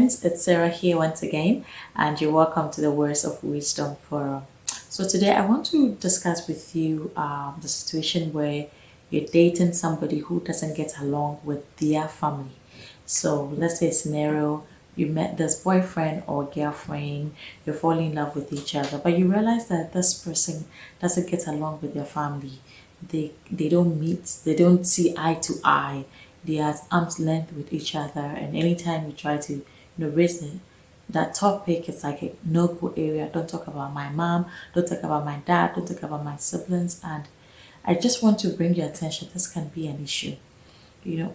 friends, it's Sarah here once again, and you're welcome to the Words of Wisdom Forum. So, today I want to discuss with you the situation where you're dating somebody who doesn't get along with their family. So, let's say a scenario, you met this boyfriend or girlfriend, you're falling in love with each other, but you realize that this person doesn't get along with your family. They don't meet, they don't see eye to eye, they are at arm's length with each other, and anytime you try to raise that topic, it's like a no-go area. Don't talk about my mom, don't talk about my dad, don't talk about my siblings. And I just want to bring your attention, this can be an issue.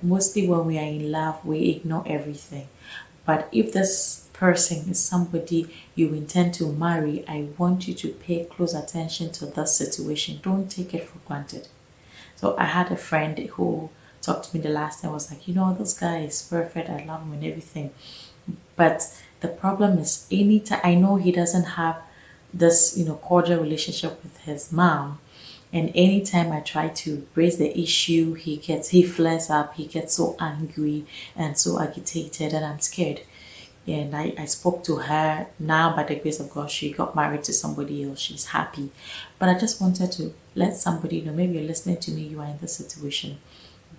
Mostly when we are in love, we ignore everything. But if this person is somebody you intend to marry, I want you to pay close attention to this situation. Don't take it for granted. So I had a friend who talked to me the last time, was like, this guy is perfect, I love him and everything. But the problem is, anytime I know he doesn't have this, cordial relationship with his mom. And anytime I try to raise the issue, he flares up, he gets so angry and so agitated, and I'm scared. And I spoke to her. Now, by the grace of God, she got married to somebody else. She's happy. But I just wanted to let somebody know, maybe you're listening to me, you are in this situation,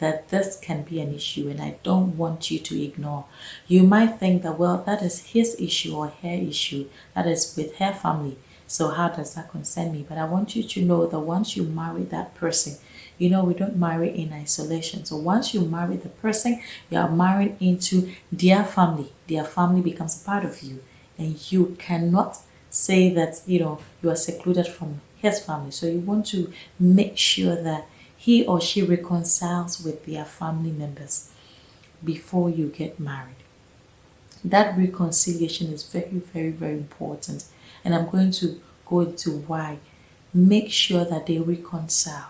that this can be an issue, and I don't want you to ignore. You might think that, well, that is his issue or her issue, that is with her family, so how does that concern me? But I want you to know that once you marry that person, we don't marry in isolation. So once you marry the person, you are married into their family. Their family becomes a part of you, and you cannot say that you are secluded from his family. So you want to make sure that he or she reconciles with their family members before you get married. That reconciliation is very, very, very important. And I'm going to go into why. Make sure that they reconcile.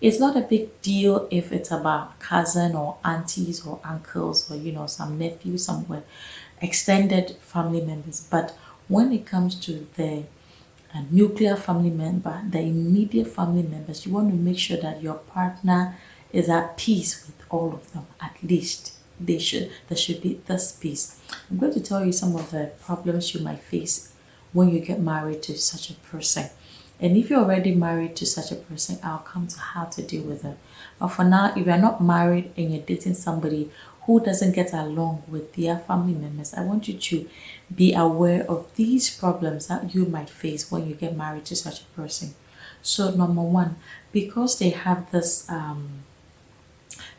It's not a big deal if it's about cousin or aunties or uncles or, some nephews, somewhere, extended family members. But when it comes to the nuclear family member, the immediate family members, you want to make sure that your partner is at peace with all of them. At least there should be this peace. I'm going to tell you some of the problems you might face when you get married to such a person. And if you're already married to such a person, I'll come to how to deal with it. But for now, if you're not married and you're dating somebody who doesn't get along with their family members, I want you to be aware of these problems that you might face when you get married to such a person. So number one, because they have this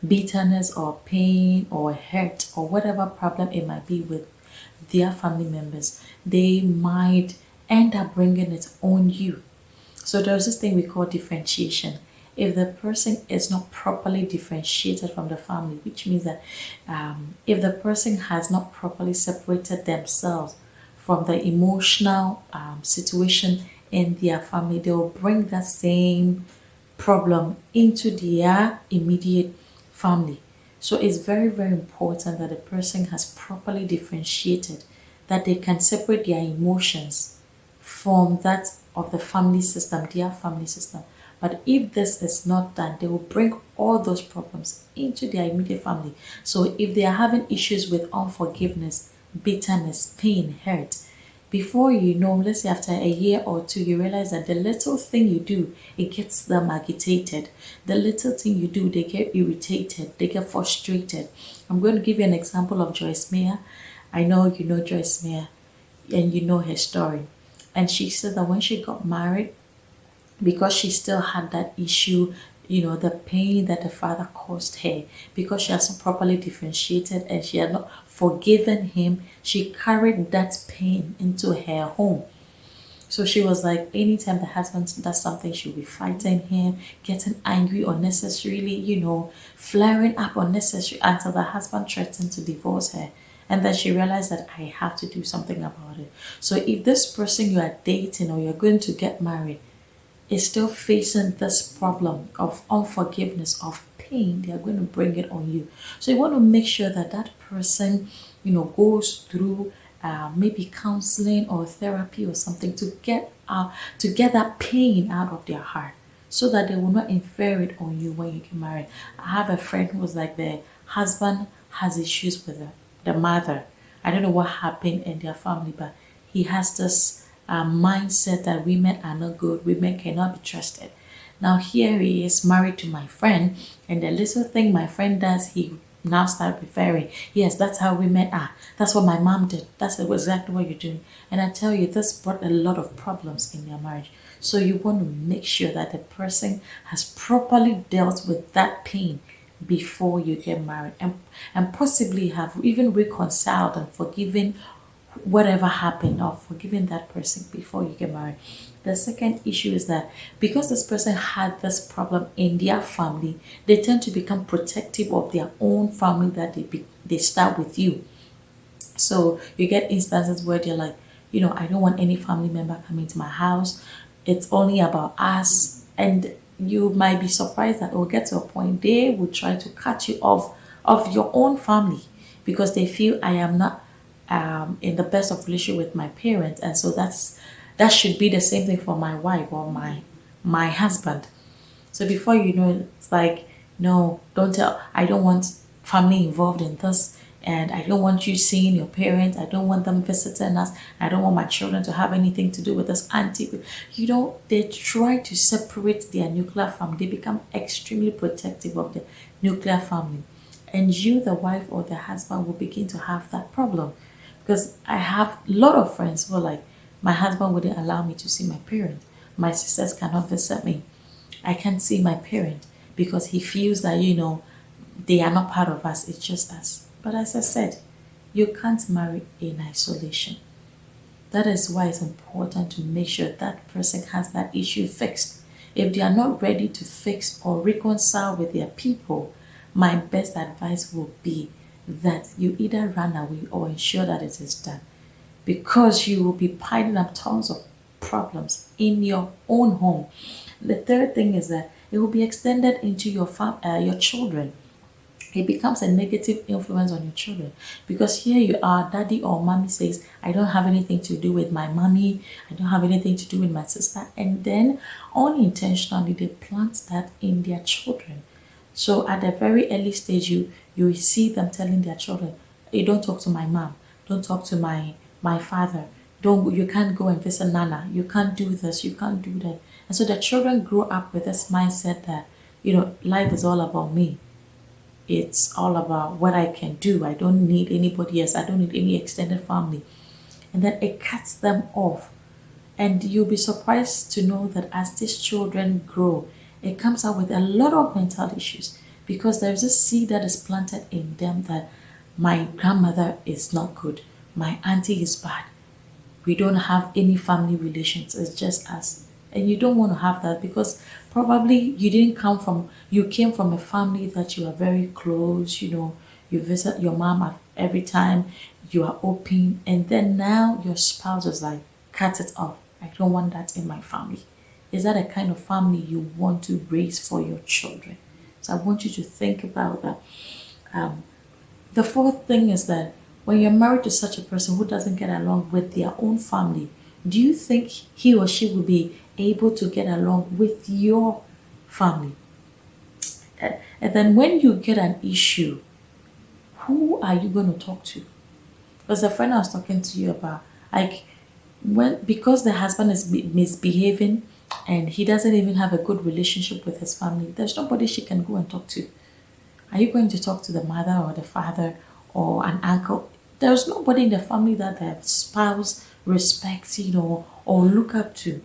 bitterness or pain or hurt or whatever problem it might be with their family members, they might end up bringing it on you. So there's this thing we call differentiation. If the person is not properly differentiated from the family, which means that if the person has not properly separated themselves from the emotional situation in their family, they will bring that same problem into their immediate family. So it's very, very important that the person has properly differentiated, that they can separate their emotions from that of the family system, their family system. But if this is not done, they will bring all those problems into their immediate family. So if they are having issues with unforgiveness, bitterness, pain, hurt, before you know, let's say after a year or two, you realize that the little thing you do, it gets them agitated. The little thing you do, they get irritated, they get frustrated. I'm going to give you an example of Joyce Meyer. I know you know Joyce Meyer and you know her story. And she said that when she got married, because she still had that issue, the pain that the father caused her, because she hasn't properly differentiated and she had not forgiven him, she carried that pain into her home. So she was like, anytime the husband does something, she'll be fighting him, getting angry unnecessarily, flaring up unnecessarily until the husband threatened to divorce her. And then she realized that I have to do something about it. So if this person you are dating or you're going to get married is still facing this problem of unforgiveness, of pain, they are going to bring it on you. So you want to make sure that that person, goes through maybe counseling or therapy or something to get that pain out of their heart, so that they will not infer it on you when you get married. I have a friend who was like, the husband has issues with the mother, I don't know what happened in their family, but he has this mindset that women are not good, women cannot be trusted. Now here he is married to my friend, and the little thing my friend does, he now start referring, yes, that's how women are. That's what my mom did. That's exactly what you're doing. And I tell you, this brought a lot of problems in their marriage. So you want to make sure that the person has properly dealt with that pain before you get married, and possibly have even reconciled and forgiven whatever happened, or forgiving that person before you get married. The second issue is that because this person had this problem in their family, they tend to become protective of their own family that they start with you. So you get instances where they're like, I don't want any family member coming to my house. It's only about us. And you might be surprised that it will get to a point they will try to cut you off of your own family because they feel I am not in the best of relationship with my parents, and so that should be the same thing for my wife or my husband. So before you know, it's like, no, don't tell. I don't want family involved in this. And I don't want you seeing your parents. I don't want them visiting us. I don't want my children to have anything to do with this auntie. They try to separate their nuclear family. They become extremely protective of the nuclear family. And you, the wife or the husband, will begin to have that problem. Because I have a lot of friends who are like, my husband wouldn't allow me to see my parents. My sisters cannot visit me. I can't see my parent because he feels that, they are not part of us, it's just us. But as I said, you can't marry in isolation. That is why it's important to make sure that person has that issue fixed. If they are not ready to fix or reconcile with their people, my best advice will be that you either run away or ensure that it is done, because you will be piling up tons of problems in your own home. The third thing is that it will be extended into your children. It becomes a negative influence on your children, because here you are, daddy or mommy says, I don't have anything to do with my mommy, I don't have anything to do with my sister, and then unintentionally they plant that in their children. So at a very early stage, you will see them telling their children, hey, don't talk to my mom, don't talk to my father, don't you can't go and visit Nana, you can't do this, you can't do that. And so the children grow up with this mindset that, life is all about me. It's all about what I can do. I don't need anybody else. I don't need any extended family. And then it cuts them off. And you'll be surprised to know that as these children grow, it comes out with a lot of mental issues, because there's a seed that is planted in them that my grandmother is not good, my auntie is bad, we don't have any family relations, it's just us. And you don't want to have that, because probably you came from a family that you are very close, you visit your mom every time, you are open, and then now your spouse is like, cut it off, I don't want that in my family. Is that a kind of family you want to raise for your children? So I want you to think about that. The fourth thing is that when you're married to such a person who doesn't get along with their own family, do you think he or she will be able to get along with your family? And then when you get an issue, who are you going to talk to? Because the friend I was talking to you about, like, because the husband is misbehaving and he doesn't even have a good relationship with his family, there's nobody she can go and talk to. Are you going to talk to the mother or the father or an uncle? There's nobody in the family that the spouse respects, or look up to.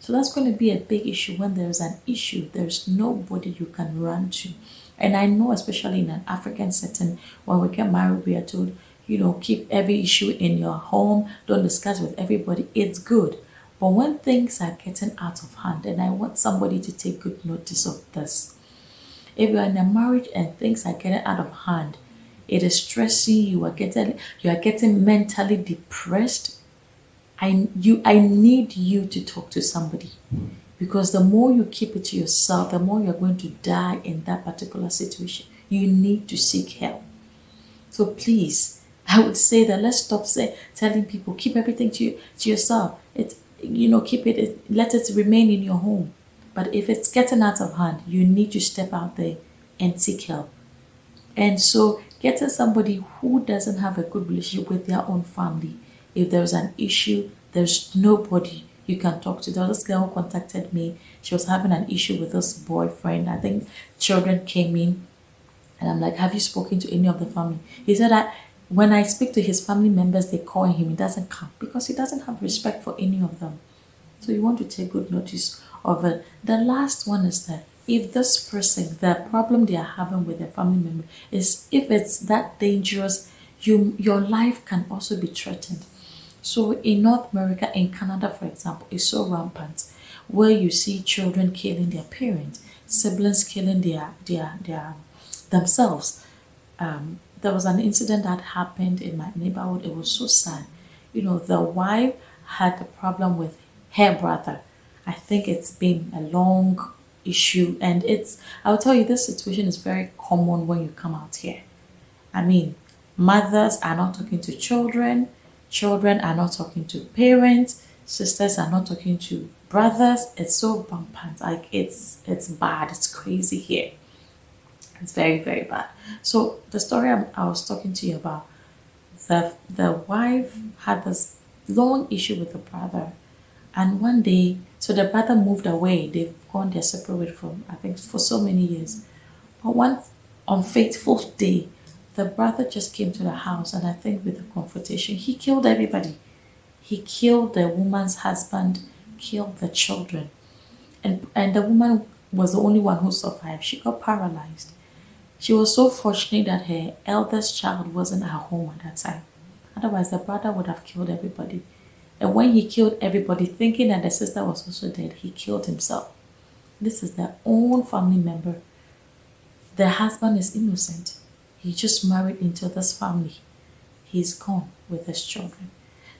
So that's going to be a big issue. When there's an issue, there's nobody you can run to. And I know, especially in an African setting, when we get married, we are told, keep every issue in your home, don't discuss with everybody. It's good. But when things are getting out of hand, and I want somebody to take good notice of this, if you're in a marriage and things are getting out of hand, it is stressing you, you are getting mentally depressed, I need you to talk to somebody, because the more you keep it to yourself, the more you're going to die in that particular situation. You need to seek help. So please, I would say that let's stop telling people keep everything to yourself. Keep it, let it remain in your home. But if it's getting out of hand, you need to step out there and seek help. And so Getting somebody who doesn't have a good relationship with their own family. If there's an issue, there's nobody you can talk to. There was this girl who contacted me. She was having an issue with this boyfriend. I think children came in, and I'm like, have you spoken to any of the family? He said that when I speak to his family members, they call him. He doesn't come because he doesn't have respect for any of them. So you want to take good notice of it. The last one is that if this person, the problem they are having with their family member is if it's that dangerous, your life can also be threatened. So in North America, in Canada, for example, it's so rampant where you see children killing their parents, siblings killing their themselves. There was an incident that happened in my neighborhood. It was so sad. The wife had a problem with her brother. I think it's been a long issue, and I'll tell you, this situation is very common when you come out here. I mean, mothers are not talking to children, children are not talking to parents, sisters are not talking to brothers. It's so rampant. Like it's bad. It's crazy here. It's very, very bad. So the story I was talking to you about, the wife had this long issue with the brother, and one day, so the brother moved away. They've gone their separate way from, I think, for so many years. But one unfaithful day, the brother just came to the house, and I think with the confrontation, he killed everybody. He killed the woman's husband, killed the children, and the woman was the only one who survived. She got paralyzed. She was so fortunate that her eldest child wasn't at home at that time. Otherwise, the brother would have killed everybody. And when he killed everybody, thinking that the sister was also dead, he killed himself. This is their own family member. The husband is innocent. He just married into this family. He's gone with his children.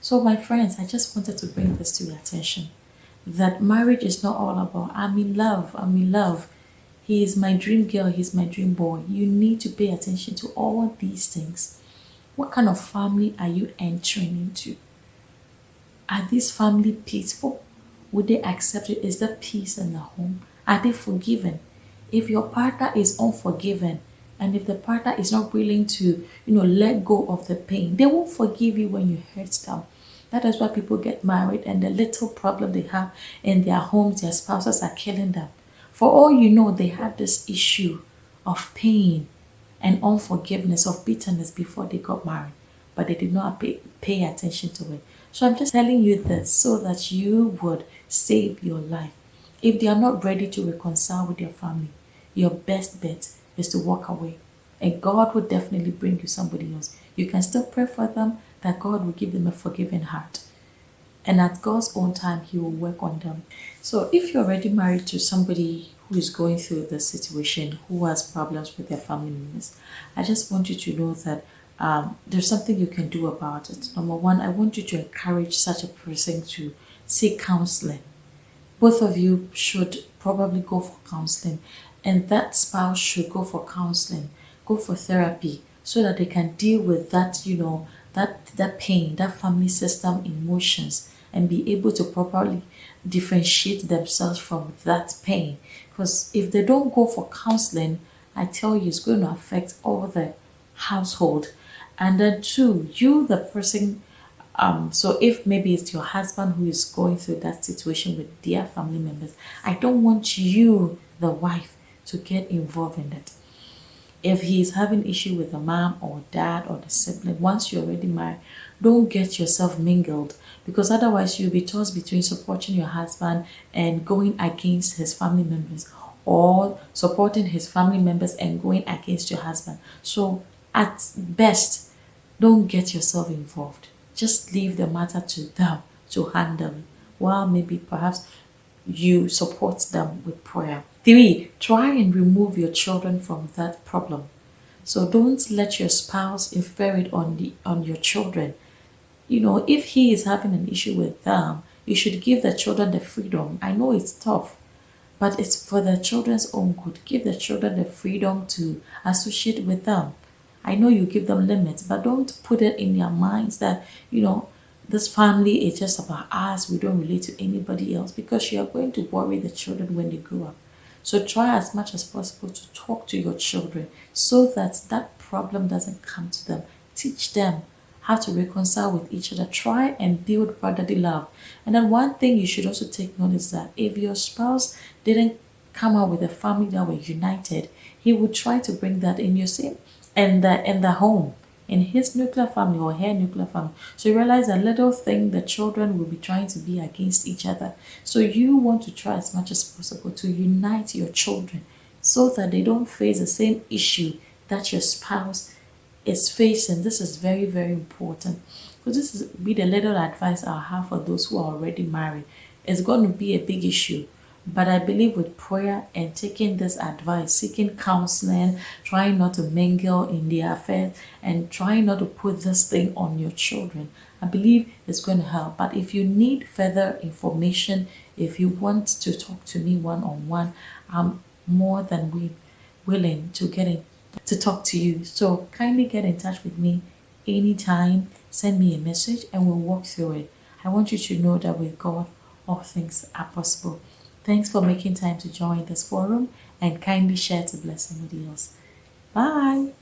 So, my friends, I just wanted to bring this to your attention that marriage is not all about, I'm in love, I'm in love. He is my dream girl, he's my dream boy. You need to pay attention to all these things. What kind of family are you entering into? Are these family peaceful? Would they accept it? Is there peace in the home? Are they forgiven? If your partner is unforgiven, and if the partner is not willing to, let go of the pain, they won't forgive you when you hurt them. That is why people get married, and the little problem they have in their homes, their spouses are killing them. For all you know, they had this issue of pain and unforgiveness, of bitterness before they got married, but they did not pay attention to it. So I'm just telling you this so that you would save your life. If they are not ready to reconcile with your family, your best bet is to walk away. And God will definitely bring you somebody else. You can still pray for them that God will give them a forgiving heart. And at God's own time, He will work on them. So if you're already married to somebody who is going through this situation, who has problems with their family members, I just want you to know that there's something you can do about it. Number one, I want you to encourage such a person to seek counseling. Both of you should probably go for counseling, and that spouse should go for counseling, go for therapy, so that they can deal with that, that pain, that family system emotions, and be able to properly differentiate themselves from that pain. Because if they don't go for counseling, I tell you, it's going to affect all the household. And then two, you, the person, so if maybe it's your husband who is going through that situation with their family members, I don't want you, the wife, to get involved in it. If he is having issue with the mom or dad or the sibling, once you're already married, don't get yourself mingled, because otherwise you'll be tossed between supporting your husband and going against his family members, or supporting his family members and going against your husband. So at best, don't get yourself involved. Just leave the matter to them to handle, while maybe perhaps you support them with prayer. 3, try and remove your children from that problem. So don't let your spouse infer it on your children. If he is having an issue with them, you should give the children the freedom. I know it's tough, but it's for the children's own good. Give the children the freedom to associate with them. I know you give them limits, but don't put it in their minds that, this family is just about us. We don't relate to anybody else, because you are going to worry the children when they grow up. So try as much as possible to talk to your children so that that problem doesn't come to them. Teach them how to reconcile with each other. Try and build brotherly love. And then one thing you should also take note is that if your spouse didn't come out with a family that were united, he would try to bring that in your same in the home, in his nuclear family or her nuclear family. So you realize a little thing the children will be trying to be against each other. So you want to try as much as possible to unite your children so that they don't face the same issue that your spouse is facing. This is very, very important. So this is be the little advice I'll have for those who are already married. It's going to be a big issue. But I believe with prayer and taking this advice, seeking counseling, trying not to mingle in the affairs, and trying not to put this thing on your children, I believe it's going to help. But if you need further information, if you want to talk to me one on one, I'm more than willing to get in to talk to you. So kindly get in touch with me anytime. Send me a message and we'll walk through it. I want you to know that with God, all things are possible. Thanks for making time to join this forum and kindly share to bless somebody else. Bye.